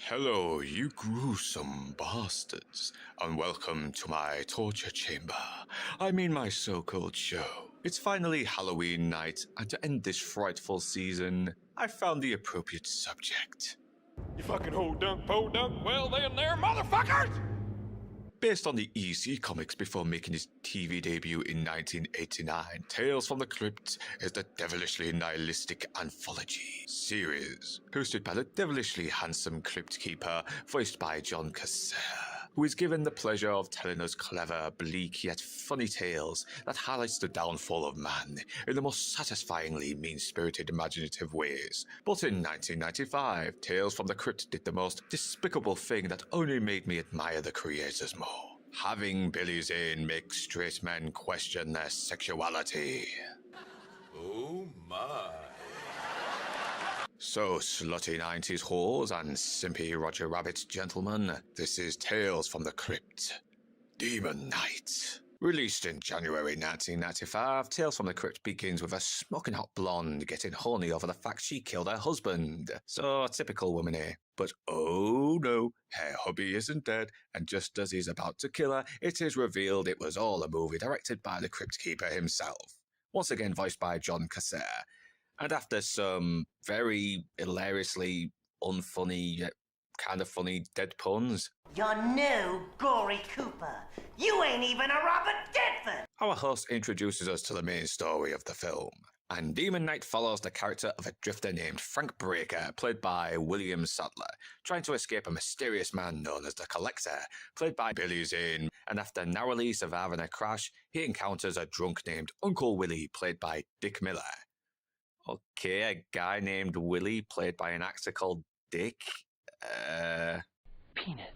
Hello, you gruesome bastards, and welcome to my torture chamber. I mean my so-called show. It's finally Halloween night, and to end this frightful season, I found the appropriate subject. You fucking ho dunk, po dunk, well then there, motherfuckers! Based on the EC comics before making his TV debut in 1989, Tales from the Crypt is the devilishly nihilistic anthology series, hosted by the devilishly handsome Crypt Keeper, voiced by John Cassell, who is given the pleasure of telling us clever, bleak yet funny tales that highlights the downfall of man in the most satisfyingly mean-spirited imaginative ways. But in 1995, Tales from the Crypt did the most despicable thing that only made me admire the creators more. Having Billy Zane make straight men question their sexuality. Oh my. So, slutty 90s whores and simpy Roger Rabbit gentlemen, this is Tales from the Crypt. Demon Night. Released in January 1995, Tales from the Crypt begins with a smoking hot blonde getting horny over the fact she killed her husband. So, typical woman here. But oh no, her hubby isn't dead, and just as he's about to kill her, it is revealed it was all a movie directed by the Crypt Keeper himself. Once again voiced by John Cassell. And after some very hilariously unfunny yet kind of funny dead puns, You're no Gory Cooper. You ain't even a Robert Redford. our host introduces us to the main story of the film. And Demon Night follows the character of a drifter named Frank Breaker, played by William Sadler, trying to escape a mysterious man known as the Collector, played by Billy Zane, and after narrowly surviving a crash, he encounters a drunk named Uncle Willie, played by Dick Miller. Okay, a guy named Willie, played by an actor called Dick? Penis.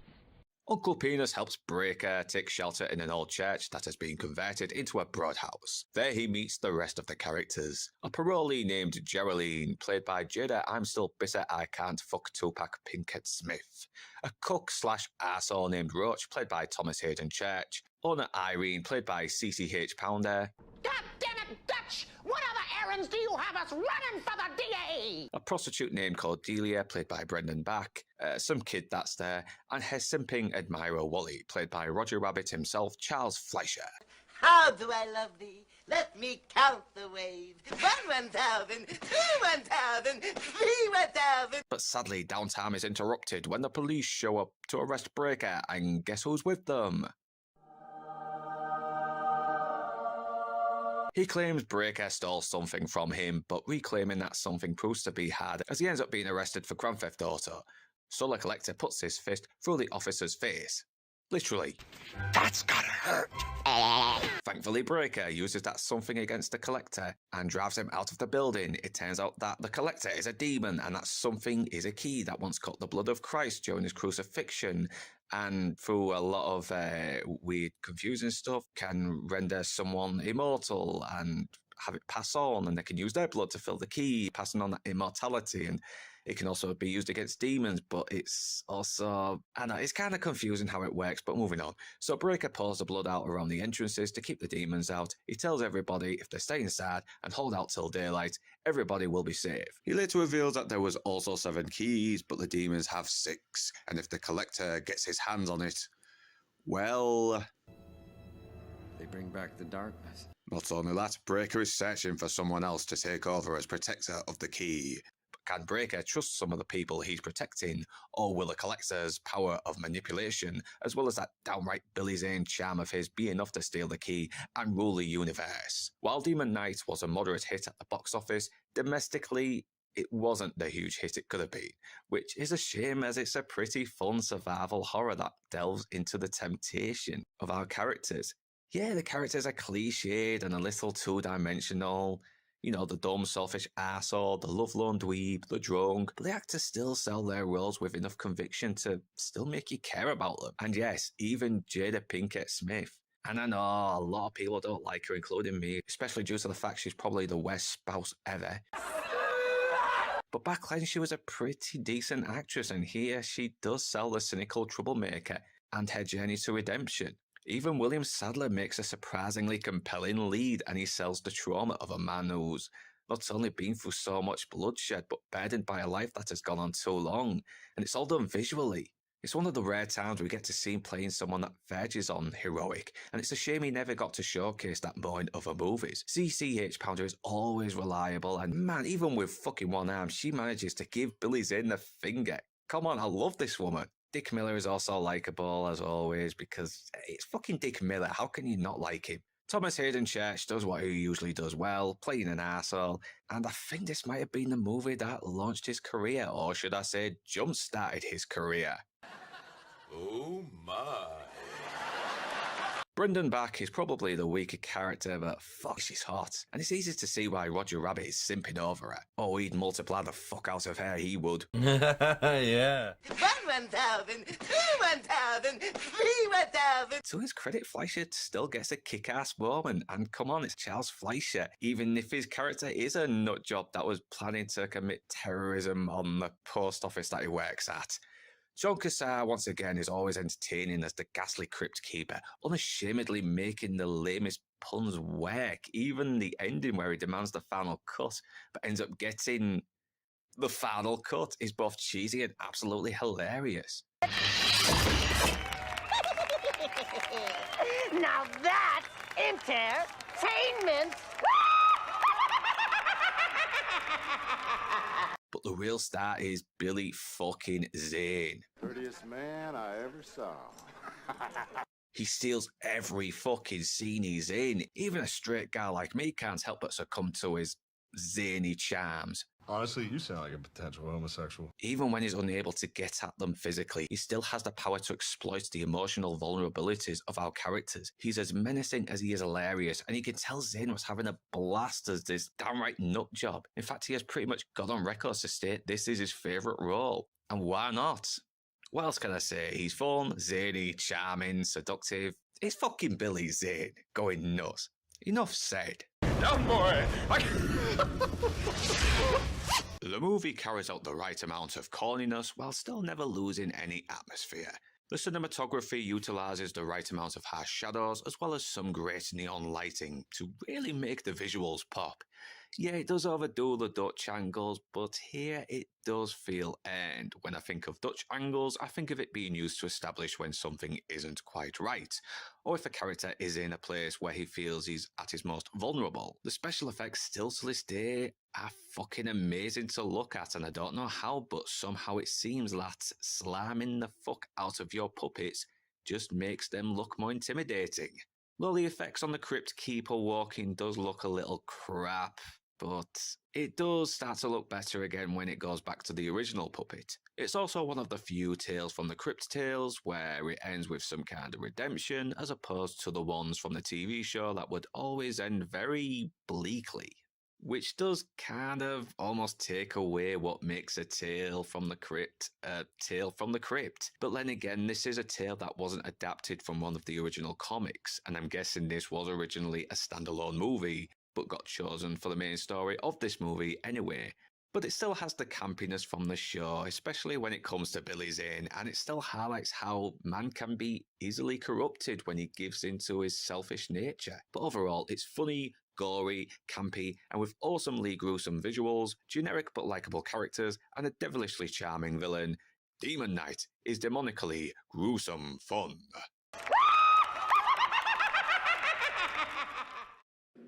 Uncle Penis helps Breaker take shelter in an old church that has been converted into a broadhouse. There he meets the rest of the characters. A parolee named Geraldine, played by Jada I'm Still Bitter I Can't Fuck Tupac Pinkett Smith. A cook slash arsehole named Roach, played by Thomas Hayden Church. Owner Irene, played by CCH Pounder. God damn it, Dutch! What other errands do you have us running for the DA? A prostitute named Cordelia, played by Brendan Bach, some kid that's there, and her simping admirer Wally, played by Roger Rabbit himself, Charles Fleischer. How do I love thee? Let me count the waves. 1,000, 1,000, 1,000. But sadly, downtime is interrupted when the police show up to arrest Breaker, and guess who's with them? He claims Breaker stole something from him, but reclaiming that something proves to be had as he ends up being arrested for Grand Theft Auto. So the Collector puts his fist through the officer's face. Literally. That's gotta hurt! Thankfully, Breaker uses that something against the Collector and drives him out of the building. It turns out that the Collector is a demon, and that something is a key that once cut the blood of Christ during his crucifixion, and through a lot of weird, confusing stuff, can render someone immortal and have it pass on, and they can use their blood to fill the key, passing on that immortality. And it can also be used against demons, but it's also, I know, it's kind of confusing how it works, but moving on. So Breaker pours the blood out around the entrances to keep the demons out. He tells everybody if they stay inside and hold out till daylight, everybody will be safe. He later reveals that there was also 7 keys, but the demons have 6, and if the Collector gets his hands on it, well, They bring back the darkness. not only that, Breaker is searching for someone else to take over as protector of the key. Can Breaker trust some of the people he's protecting, or will the Collector's power of manipulation, as well as that downright Billy Zane charm of his, be enough to steal the key and rule the universe? While Demon Knight was a moderate hit at the box office, domestically it wasn't the huge hit it could have been, which is a shame as it's a pretty fun survival horror that delves into the temptation of our characters. Yeah, the characters are cliched and a little two-dimensional. You know, the dumb, selfish arsehole, the lovelorn dweeb, the drunk, but the actors still sell their roles with enough conviction to still make you care about them. And yes, even Jada Pinkett Smith. And I know a lot of people don't like her, including me, especially due to the fact she's probably the worst spouse ever. But back then, she was a pretty decent actress, and here she does sell the cynical troublemaker and her journey to redemption. Even William Sadler makes a surprisingly compelling lead, and he sells the trauma of a man who's not only been through so much bloodshed, but burdened by a life that has gone on too long. And it's all done visually. It's one of the rare times we get to see him playing someone that verges on heroic, and it's a shame he never got to showcase that more in other movies. CCH Pounder is always reliable, and man, even with fucking one arm, she manages to give Billy Zane the finger. Come on, I love this woman. Dick Miller is also likeable, as always, because it's fucking Dick Miller. How can you not like him? Thomas Hayden Church does what he usually does well, playing an arsehole, and I think this might have been the movie that launched his career, or should I say jump-started his career. Oh my. Brendan Bach is probably the weaker character, but fuck, she's hot. And it's easy to see why Roger Rabbit is simping over her. Oh, he'd multiply the fuck out of her, he would. Yeah. 1,000, 1,000, 1,000. To his credit, Fleischer still gets a kick-ass moment, and come on, it's Charles Fleischer, even if his character is a nutjob that was planning to commit terrorism on the post office that he works at. John Cassar, once again, is always entertaining as the ghastly crypt keeper, unashamedly making the lamest puns work, even the ending where he demands the final cut, but ends up getting the final cut is both cheesy and absolutely hilarious. Now that's entertainment. But the real star is Billy fucking Zane. Prettiest man I ever saw. He steals every fucking scene he's in. Even a straight guy like me can't help but succumb to his zany charms. Honestly, you sound like a potential homosexual. Even when he's unable to get at them physically, he still has the power to exploit the emotional vulnerabilities of our characters. He's as menacing as he is hilarious, and you can tell Zane was having a blast as this downright nut job. In fact, he has pretty much got on record to state this is his favourite role. And why not? What else can I say? He's fun, zany, charming, seductive. It's fucking Billy Zane going nuts. Enough said. Young boy! The movie carries out the right amount of corniness while still never losing any atmosphere. The cinematography utilises the right amount of harsh shadows as well as some great neon lighting to really make the visuals pop. Yeah, it does overdo the Dutch angles, but here it does feel earned. When I think of Dutch angles, I think of it being used to establish when something isn't quite right, or if a character is in a place where he feels he's at his most vulnerable. The special effects still to this day are fucking amazing to look at, and I don't know how, but somehow it seems that slamming the fuck out of your puppets just makes them look more intimidating. Though the effects on the Crypt Keeper walking does look a little crap, but it does start to look better again when it goes back to the original puppet. It's also one of the few tales from the Crypt tales where it ends with some kind of redemption, as opposed to the ones from the TV show that would always end very bleakly. Which does kind of almost take away what makes a tale from the crypt a tale from the crypt. But then again, this is a tale that wasn't adapted from one of the original comics, and I'm guessing this was originally a standalone movie, but got chosen for the main story of this movie anyway. But it still has the campiness from the show, especially when it comes to Billy Zane, and it still highlights how man can be easily corrupted when he gives into his selfish nature. But overall, it's funny, gory, campy, and with awesomely gruesome visuals, generic but likeable characters, and a devilishly charming villain. Demon Knight is demonically gruesome fun.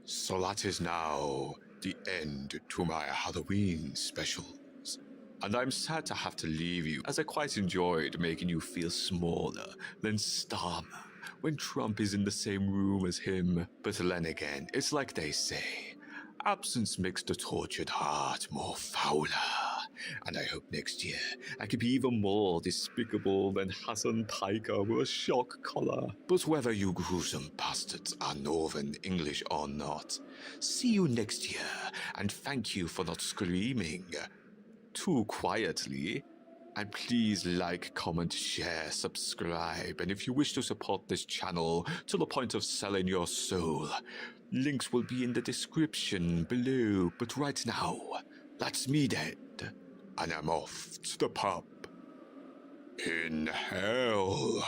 So that is now the end to my Halloween specials. And I'm sad to have to leave you, as I quite enjoyed making you feel smaller than Starmer when Trump is in the same room as him. But then again, it's like they say, absence makes the tortured heart more fouler. And I hope next year I can be even more despicable than Hassan Piker with a shock collar. But whether you gruesome bastards are Northern English or not, see you next year, and thank you for not screaming too quietly. And please like, comment, share, subscribe, and if you wish to support this channel to the point of selling your soul, links will be in the description below. But right now, that's me dead, and I'm off to the pub in hell.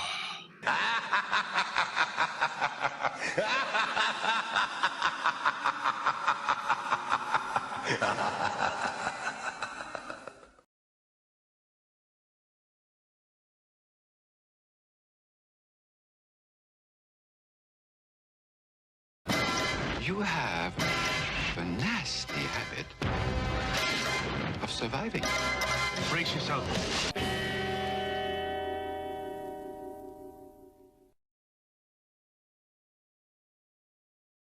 You have the nasty habit of surviving. Brace yourself.